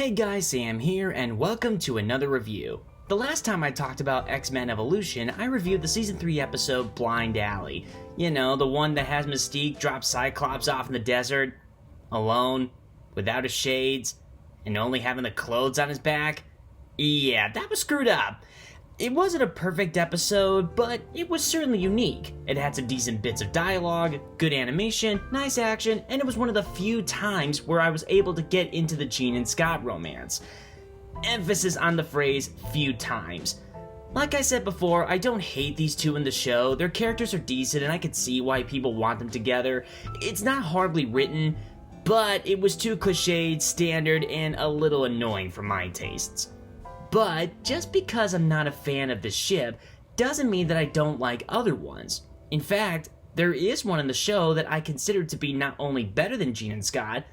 Hey guys, Sam here, and welcome to another review. The last time I talked about X-Men Evolution, I reviewed the Season 3 episode Blind Alley. You know, the one that has Mystique drop Cyclops off in the desert, alone, without his shades, and only having the clothes on his back. Yeah, that was screwed up. It wasn't a perfect episode, but it was certainly unique. It had some decent bits of dialogue, good animation, nice action, and it was one of the few times where I was able to get into the Jean and Scott romance. Emphasis on the phrase few times. Like I said before, I don't hate these two in the show. Their characters are decent and I could see why people want them together. It's not horribly written, but it was too cliched, standard, and a little annoying for my tastes. But just because I'm not a fan of the ship doesn't mean that I don't like other ones. In fact, there is one in the show that I consider to be not only better than Jean and Scott,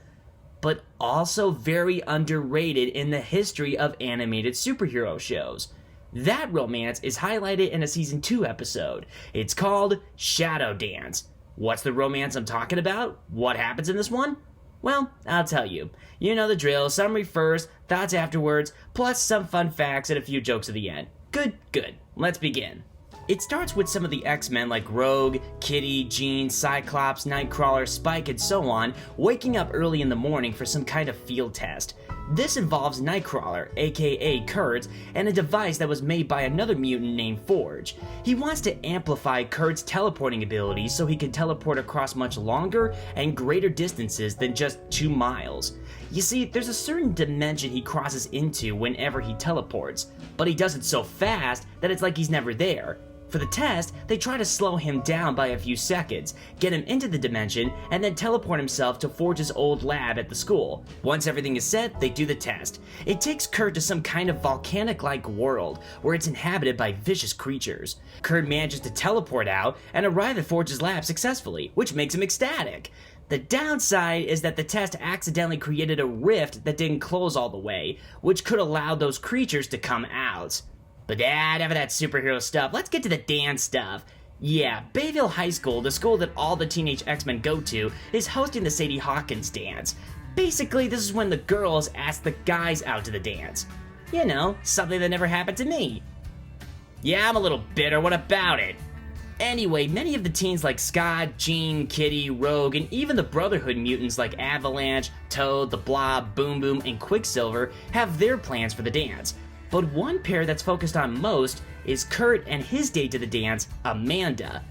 but also very underrated in the history of animated superhero shows. That romance is highlighted in a Season 2 episode. It's called Shadow Dance. What's the romance I'm talking about? What happens in this one? Well, I'll tell you. You know the drill, summary first, thoughts afterwards, plus some fun facts and a few jokes at the end. Good. Let's begin. It starts with some of the X-Men like Rogue, Kitty, Jean, Cyclops, Nightcrawler, Spike, and so on, waking up early in the morning for some kind of field test. This involves Nightcrawler, aka Kurt, and a device that was made by another mutant named Forge. He wants to amplify Kurt's teleporting abilities so he can teleport across much longer and greater distances than just 2 miles. You see, there's a certain dimension he crosses into whenever he teleports, but he does it so fast that it's like he's never there. For the test, they try to slow him down by a few seconds, get him into the dimension, and then teleport himself to Forge's old lab at the school. Once everything is set, they do the test. It takes Kurt to some kind of volcanic-like world, where it's inhabited by vicious creatures. Kurt manages to teleport out and arrive at Forge's lab successfully, which makes him ecstatic. The downside is that the test accidentally created a rift that didn't close all the way, which could allow those creatures to come out. But enough of that superhero stuff, let's get to the dance stuff. Yeah, Bayville High School, the school that all the teenage X-Men go to, is hosting the Sadie Hawkins dance. Basically, this is when the girls ask the guys out to the dance. You know, something that never happened to me. Yeah, I'm a little bitter, what about it? Anyway, many of the teens like Scott, Jean, Kitty, Rogue, and even the Brotherhood mutants like Avalanche, Toad, the Blob, Boom Boom, and Quicksilver have their plans for the dance. But one pair that's focused on most is Kurt and his date to the dance, Amanda.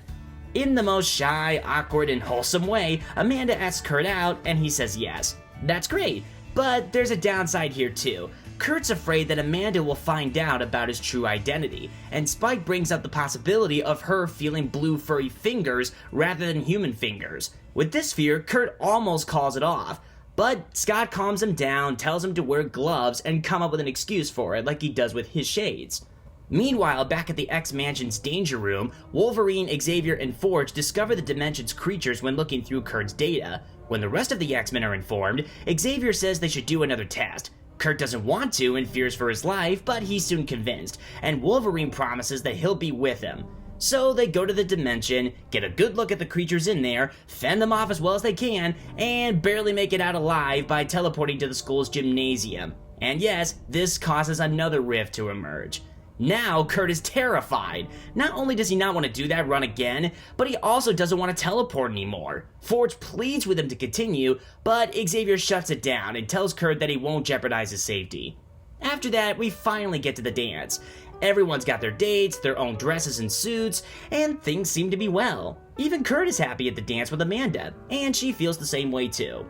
In the most shy, awkward, and wholesome way, Amanda asks Kurt out and he says yes. That's great, but there's a downside here too. Kurt's afraid that Amanda will find out about his true identity, and Spike brings up the possibility of her feeling blue furry fingers rather than human fingers. With this fear, Kurt almost calls it off. But Scott calms him down, tells him to wear gloves, and come up with an excuse for it like he does with his shades. Meanwhile, back at the X-Mansion's Danger Room, Wolverine, Xavier, and Forge discover the Dimension's creatures when looking through Kurt's data. When the rest of the X-Men are informed, Xavier says they should do another test. Kurt doesn't want to and fears for his life, but he's soon convinced, and Wolverine promises that he'll be with him. So they go to the dimension, get a good look at the creatures in there, fend them off as well as they can, and barely make it out alive by teleporting to the school's gymnasium. And yes, this causes another rift to emerge. Now Kurt is terrified. Not only does he not want to do that run again, but he also doesn't want to teleport anymore. Forge pleads with him to continue, but Xavier shuts it down and tells Kurt that he won't jeopardize his safety. After that, we finally get to the dance. Everyone's got their dates, their own dresses and suits, and things seem to be well. Even Kurt is happy at the dance with Amanda, and she feels the same way too.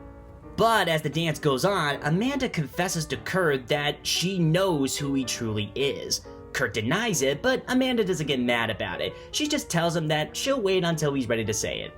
But as the dance goes on, Amanda confesses to Kurt that she knows who he truly is. Kurt denies it, but Amanda doesn't get mad about it. She just tells him that she'll wait until he's ready to say it.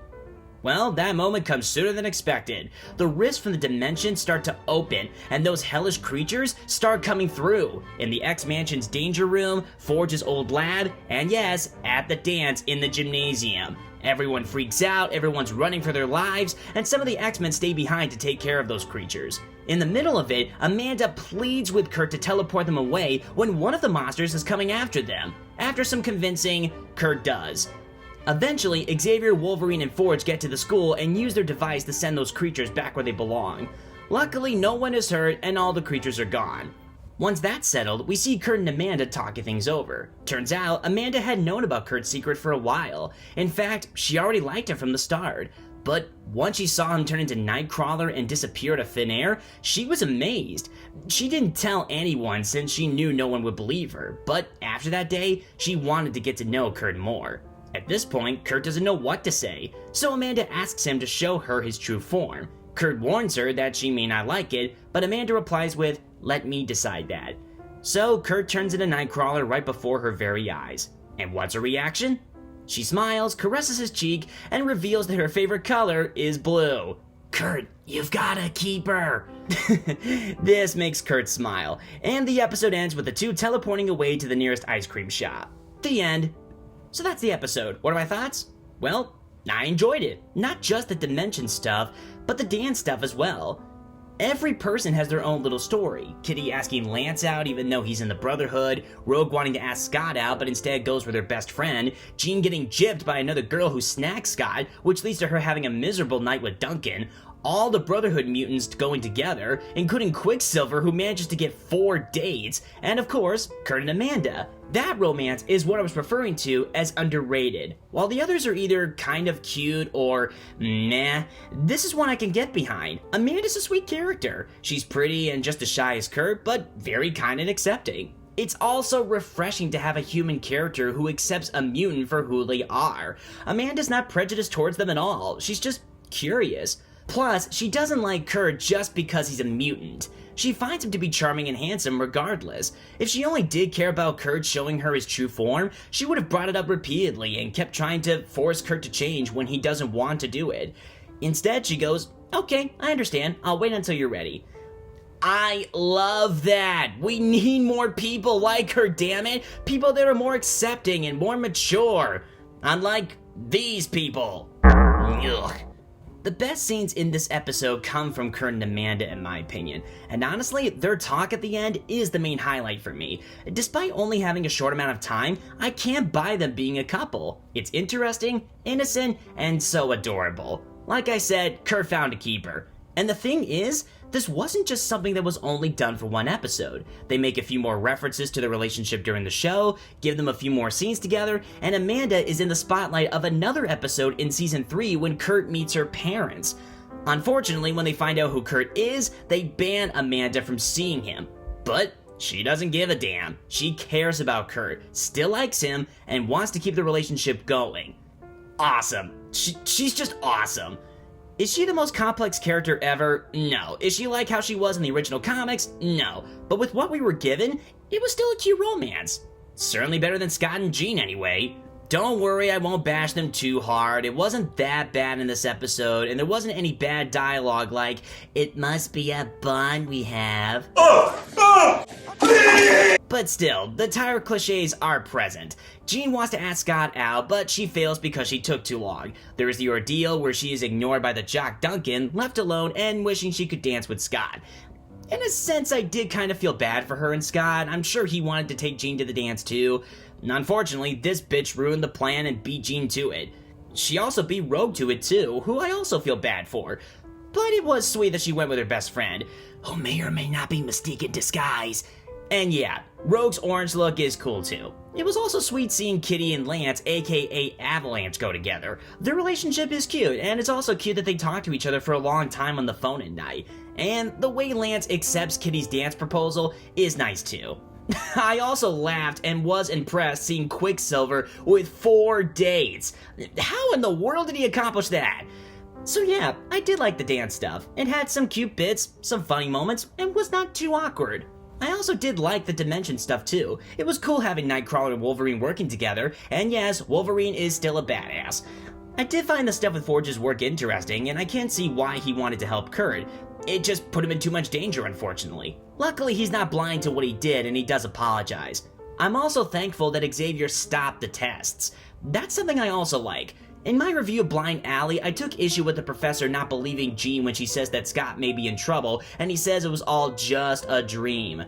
Well, that moment comes sooner than expected. The rifts from the dimension start to open, and those hellish creatures start coming through. In the X-Mansion's Danger Room, Forge's old lab, and yes, at the dance in the gymnasium. Everyone freaks out, everyone's running for their lives, and some of the X-Men stay behind to take care of those creatures. In the middle of it, Amanda pleads with Kurt to teleport them away when one of the monsters is coming after them. After some convincing, Kurt does. Eventually, Xavier, Wolverine, and Forge get to the school and use their device to send those creatures back where they belong. Luckily, no one is hurt and all the creatures are gone. Once that's settled, we see Kurt and Amanda talking things over. Turns out, Amanda had known about Kurt's secret for a while. In fact, she already liked him from the start. But once she saw him turn into Nightcrawler and disappear out of thin air, she was amazed. She didn't tell anyone since she knew no one would believe her, but after that day, she wanted to get to know Kurt more. At this point, Kurt doesn't know what to say, so Amanda asks him to show her his true form. Kurt warns her that she may not like it, but Amanda replies with, "Let me decide that." So Kurt turns into Nightcrawler right before her very eyes. And what's her reaction? She smiles, caresses his cheek, and reveals that her favorite color is blue. Kurt, you've gotta keep her. This makes Kurt smile, and the episode ends with the two teleporting away to the nearest ice cream shop. The end. So that's the episode. What are my thoughts? Well, I enjoyed it. Not just the dimension stuff, but the dance stuff as well. Every person has their own little story. Kitty asking Lance out even though he's in the Brotherhood, Rogue wanting to ask Scott out but instead goes with her best friend, Jean getting gypped by another girl who snacks Scott, which leads to her having a miserable night with Duncan, all the Brotherhood mutants going together, including Quicksilver who manages to get 4 dates, and of course, Kurt and Amanda. That romance is what I was referring to as underrated. While the others are either kind of cute or meh, this is one I can get behind. Amanda's a sweet character. She's pretty and just as shy as Kurt, but very kind and accepting. It's also refreshing to have a human character who accepts a mutant for who they are. Amanda's not prejudiced towards them at all. She's just curious. Plus, she doesn't like Kurt just because he's a mutant. She finds him to be charming and handsome regardless. If she only did care about Kurt showing her his true form, she would have brought it up repeatedly and kept trying to force Kurt to change when he doesn't want to do it. Instead, she goes, "Okay, I understand. I'll wait until you're ready." I love that. We need more people like her, damn it. People that are more accepting and more mature. Unlike these people. Ugh. The best scenes in this episode come from Kurt and Amanda in my opinion, and honestly, their talk at the end is the main highlight for me. Despite only having a short amount of time, I can't buy them being a couple. It's interesting, innocent, and so adorable. Like I said, Kurt found a keeper. And the thing is, this wasn't just something that was only done for one episode. They make a few more references to the relationship during the show, give them a few more scenes together, and Amanda is in the spotlight of another episode in season 3 when Kurt meets her parents. Unfortunately, when they find out who Kurt is, they ban Amanda from seeing him. But she doesn't give a damn. She cares about Kurt, still likes him, and wants to keep the relationship going. Awesome. She's just awesome. Is she the most complex character ever? No. Is she like how she was in the original comics? No. But with what we were given, it was still a cute romance. Certainly better than Scott and Jean anyway. Don't worry, I won't bash them too hard. It wasn't that bad in this episode, and there wasn't any bad dialogue like, "It must be a bond we have." But still, the tired cliches are present. Jean wants to ask Scott out, but she fails because she took too long. There is the ordeal where she is ignored by the jock Duncan, left alone, and wishing she could dance with Scott. In a sense, I did kind of feel bad for her and Scott. I'm sure he wanted to take Jean to the dance too. Unfortunately, this bitch ruined the plan and beat Jean to it. She also beat Rogue to it too, who I also feel bad for. But it was sweet that she went with her best friend, who may or may not be Mystique in disguise. And yeah, Rogue's orange look is cool too. It was also sweet seeing Kitty and Lance, aka Avalanche, go together. Their relationship is cute, and it's also cute that they talk to each other for a long time on the phone at night. And the way Lance accepts Kitty's dance proposal is nice too. I also laughed and was impressed seeing Quicksilver with 4 dates. How in the world did he accomplish that? So yeah, I did like the dance stuff. It had some cute bits, some funny moments, and was not too awkward. I also did like the dimension stuff too. It was cool having Nightcrawler and Wolverine working together, and yes, Wolverine is still a badass. I did find the stuff with Forge's work interesting, and I can't see why he wanted to help Kurt. It just put him in too much danger, unfortunately. Luckily, he's not blind to what he did, and he does apologize. I'm also thankful that Xavier stopped the tests. That's something I also like. In my review of Blind Alley, I took issue with the professor not believing Jean when she says that Scott may be in trouble, and he says it was all just a dream.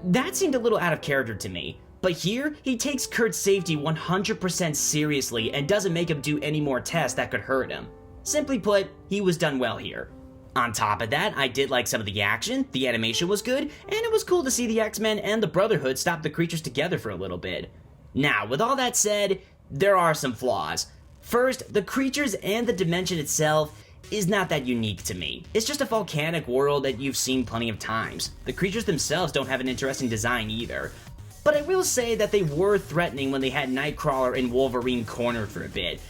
That seemed a little out of character to me. But here, he takes Kurt's safety 100% seriously and doesn't make him do any more tests that could hurt him. Simply put, he was done well here. On top of that, I did like some of the action, the animation was good, and it was cool to see the X-Men and the Brotherhood stop the creatures together for a little bit. Now, with all that said, there are some flaws. First, the creatures and the dimension itself is not that unique to me. It's just a volcanic world that you've seen plenty of times. The creatures themselves don't have an interesting design either. But I will say that they were threatening when they had Nightcrawler and Wolverine cornered for a bit.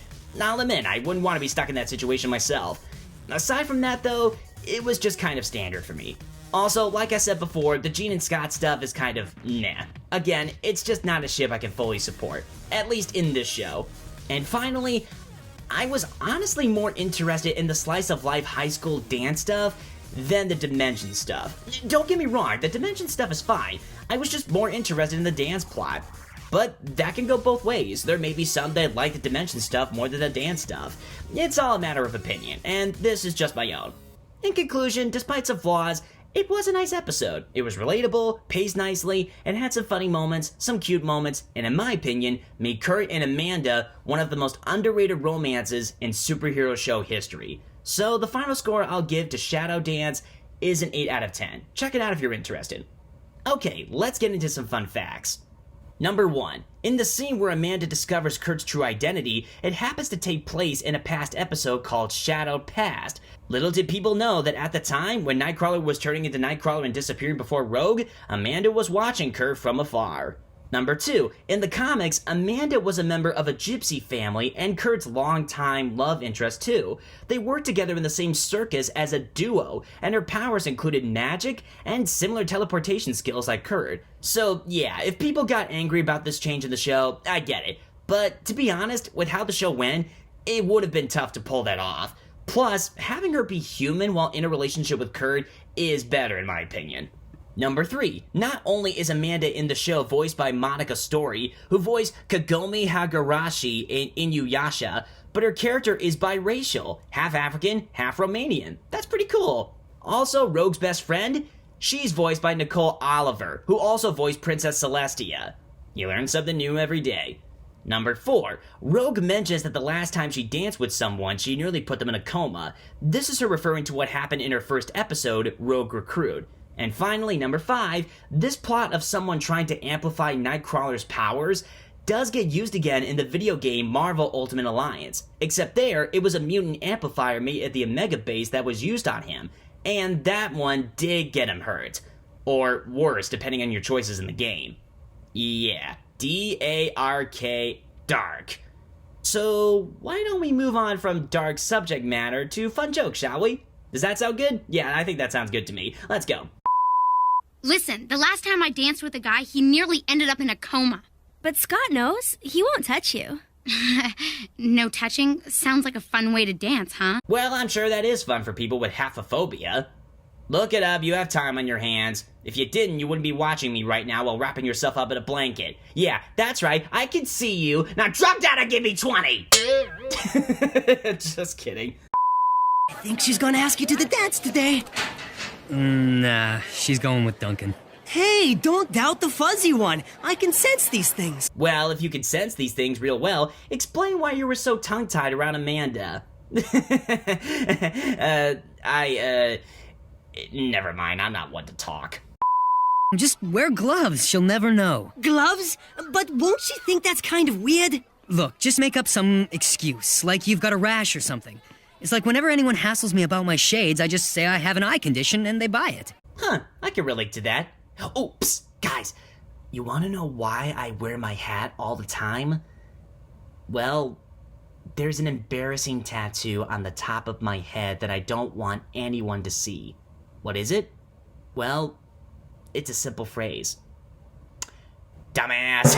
I'll admit, I wouldn't want to be stuck in that situation myself. Aside from that though, it was just kind of standard for me. Also, like I said before, the Jean and Scott stuff is kind of nah. Again, it's just not a ship I can fully support, at least in this show. And finally, I was honestly more interested in the slice of life high school dance stuff than the Dimension stuff. Don't get me wrong, the Dimension stuff is fine. I was just more interested in the dance plot. But that can go both ways. There may be some that like the Dimension stuff more than the dance stuff. It's all a matter of opinion, and this is just my own. In conclusion, despite some flaws, it was a nice episode. It was relatable, paced nicely, and had some funny moments, some cute moments, and in my opinion, made Kurt and Amanda one of the most underrated romances in superhero show history. So the final score I'll give to Shadow Dance is an 8 out of 10. Check it out if you're interested. Okay, let's get into some fun facts. Number 1. In the scene where Amanda discovers Kurt's true identity, it happens to take place in a past episode called Shadowed Past. Little did people know that at the time, when Nightcrawler was turning into Nightcrawler and disappearing before Rogue, Amanda was watching Kurt from afar. Number 2. In the comics, Amanda was a member of a gypsy family and Kurt's longtime love interest too. They worked together in the same circus as a duo, and her powers included magic and similar teleportation skills like Kurt. So yeah, if people got angry about this change in the show, I get it. But to be honest, with how the show went, it would have been tough to pull that off. Plus, having her be human while in a relationship with Kurt is better in my opinion. Number 3. Not only is Amanda in the show voiced by Monica Story, who voiced Kagome Hagarashi in Inuyasha, but her character is biracial, half African, half Romanian. That's pretty cool. Also, Rogue's best friend, she's voiced by Nicole Oliver, who also voiced Princess Celestia. You learn something new every day. Number 4. Rogue mentions that the last time she danced with someone, she nearly put them in a coma. This is her referring to what happened in her first episode, Rogue Recruit. And finally, number 5, this plot of someone trying to amplify Nightcrawler's powers does get used again in the video game Marvel Ultimate Alliance. Except there, it was a mutant amplifier made at the Omega base that was used on him. And that one did get him hurt. Or worse, depending on your choices in the game. Yeah, D-A-R-K, dark. So, why don't we move on from dark subject matter to fun jokes, shall we? Does that sound good? Yeah, I think that sounds good to me. Let's go. Listen, the last time I danced with a guy, he nearly ended up in a coma. But Scott knows. He won't touch you. No touching? Sounds like a fun way to dance, huh? Well, I'm sure that is fun for people with haphophobia. Look it up, you have time on your hands. If you didn't, you wouldn't be watching me right now while wrapping yourself up in a blanket. Yeah, that's right, I can see you. Now drop down and give me 20! Just kidding. I think she's gonna ask you to the dance today. Nah, she's going with Duncan. Hey, don't doubt the fuzzy one. I can sense these things. Well, if you can sense these things real well, explain why you were so tongue-tied around Amanda. Never mind, I'm not one to talk. Just wear gloves, she'll never know. Gloves? But won't she think that's kind of weird? Look, just make up some excuse, like you've got a rash or something. It's like whenever anyone hassles me about my shades, I just say I have an eye condition and they buy it. Huh, I can relate to that. Oh, psst, guys, you want to know why I wear my hat all the time? Well, there's an embarrassing tattoo on the top of my head that I don't want anyone to see. What is it? Well, it's a simple phrase. Dumbass.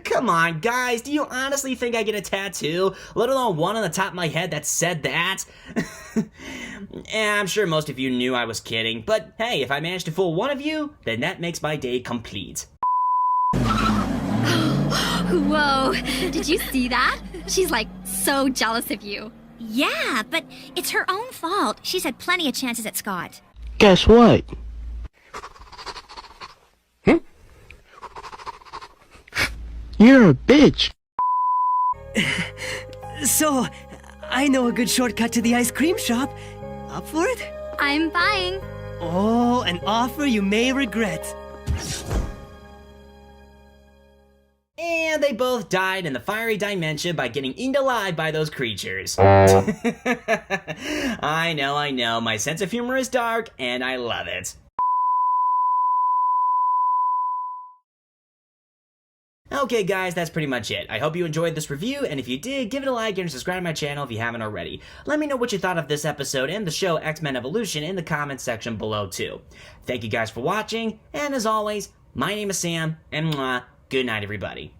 Come on, guys, do you honestly think I get a tattoo, let alone one on the top of my head that said that? I'm sure most of you knew I was kidding, but hey, if I managed to fool one of you, then that makes my day complete. Whoa, did you see that? She's like so jealous of you. Yeah, but it's her own fault. She's had plenty of chances at Scott. Guess what? You're a bitch. So, I know a good shortcut to the ice cream shop. Up for it? I'm buying. Oh, an offer you may regret. And they both died in the fiery dimension by getting eaten alive by those creatures. I know, my sense of humor is dark, and I love it. Okay guys, that's pretty much it. I hope you enjoyed this review, and if you did, give it a like and subscribe to my channel if you haven't already. Let me know what you thought of this episode and the show X-Men Evolution in the comments section below too. Thank you guys for watching, and as always, my name is Sam, and good night everybody.